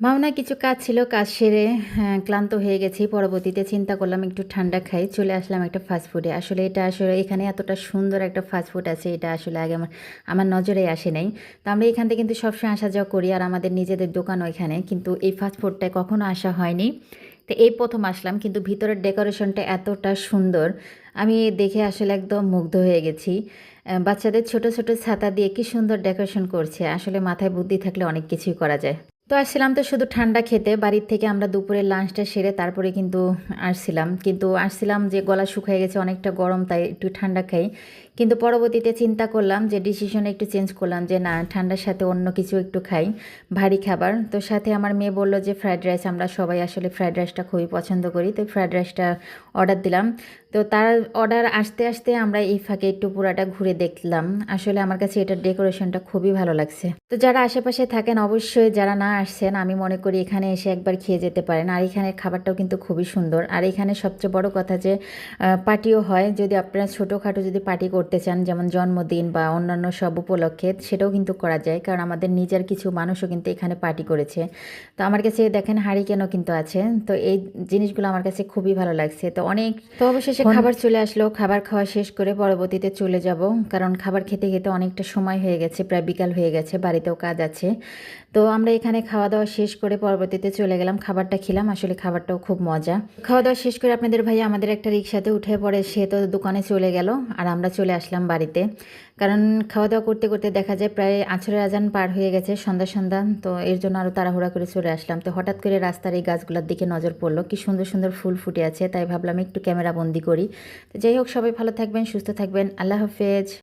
ভাবনা কিছু কাজ ছিল, কাজ সেরে ক্লান্ত হয়ে গেছি। পরবর্তীতে চিন্তা করলাম একটু ঠান্ডা খাই। চলে আসলাম একটা ফাস্ট ফুডে। আসলে এটা আসলে এখানে এতটা সুন্দর একটা ফাস্ট ফুড আছে, এটা আসলে আগে আমার নজরেই আসে নাই। তো আমরা এখান থেকে কিন্তু সবসময় আসা যাওয়া করি আর আমাদের নিজেদের দোকানও এখানে। কিন্তু এই ফাস্ট ফুডটায় কখনো আসা হয়নি। তো এই ১ম আসলাম, কিন্তু ভিতরের ডেকোরেশনটা এতটা সুন্দর, আমি দেখে আসলে একদম মুগ্ধ হয়ে গেছি। বাচ্চাদের ছোট, ছোট ছাতা দিয়ে কি সুন্দর ডেকোরেশন করছে। আসলে মাথায় বুদ্ধি থাকলে অনেক কিছুই করা যায়। তো আসছিলাম তো শুধু ঠান্ডা খেতে। বাড়ির থেকে আমরা দুপুরের লাঞ্চটা সেরে তারপরে কিন্তু আসছিলাম যে গলা শুকিয়ে গেছে, অনেকটা গরম, তাই একটু ঠান্ডা খাই। কিন্তু পরবর্তীতে চিন্তা করলাম যে ডিসিশন একটু চেঞ্জ করলাম যে না, ঠান্ডার সাথে অন্য কিছু একটু খাই, ভারী খাবার। তো সাথে আমার মেয়ে বলল যে ফ্রাইড রাইস, আমরা সবাই আসলে ফ্রাইড রাইসটা খুবই পছন্দ করি। তো ফ্রাইড রাইসটা অর্ডার দিলাম। তো তার অর্ডার আসতে আসতে আমরা এই ফাঁকে একটু পুরাটা ঘুরে দেখলাম। আসলে আমার কাছে এটার ডেকোরেশনটা খুবই ভালো লাগছে। তো যারা আশেপাশে থাকেন, অবশ্যই যারা না আসছেন, আমি মনে করি এখানে এসে একবার খেয়ে যেতে পারেন। আর এখানের খাবারটাও কিন্তু খুবই সুন্দর। আর এখানে সবচেয়ে বড় কথা যে পার্টিও হয়। যদি আপনারা ছোটোখাটো যদি পার্টি করতে চান, যেমন জন্মদিন বা অন্যান্য সব উপলক্ষে, সেটাও কিন্তু করা যায়। কারণ আমাদের নিজের কিছু মানুষও কিন্তু এখানে পার্টি করেছে। তো আমার কাছে দেখেন হারিকেনও কিন্তু আছে। তো এই জিনিসগুলো আমার কাছে খুবই ভালো লাগছে। তো অবশেষে খাবার চলে আসলো। খাবার খাওয়া শেষ করে পরবর্তীতে চলে যাব, কারণ খাবার খেতে খেতে অনেকটা সময় হয়ে গেছে, প্রায় বিকাল হয়ে গেছে, বাড়িতেও কাজ আছে। তো আমরা এখানে খাওয়া দাওয়া শেষ করে পরবর্তীতে চলে গেলাম, খাবারটা খেলাম। আসলে খাবারটাও খুব মজা। খাওয়া দাওয়া শেষ করে আপনাদের ভাইয়া আমাদের একটা রিক্সাতে উঠে পড়ে, সে তো দোকানে চলে গেল আর আমরা চলে আসলাম বাড়িতে। কারণ খাওয়া দাওয়া করতে করতে দেখা যায় প্রায় আছরের আজান পার হয়ে গেছে, সন্ধ্যা সন্ধ্যা। তো এর জন্য আরও তাড়াহুড়া করে চলে আসলাম। তো হঠাৎ করে রাস্তার এই গাছগুলোর দিকে নজর পড়লো, কি সুন্দর সুন্দর ফুল ফুটে আছে, তাই ভাবলাম একটু ক্যামেরা বন্দি করি। তো যাই হোক, সবাই ভালো থাকবেন, সুস্থ থাকবেন, আল্লাহ হাফেজ।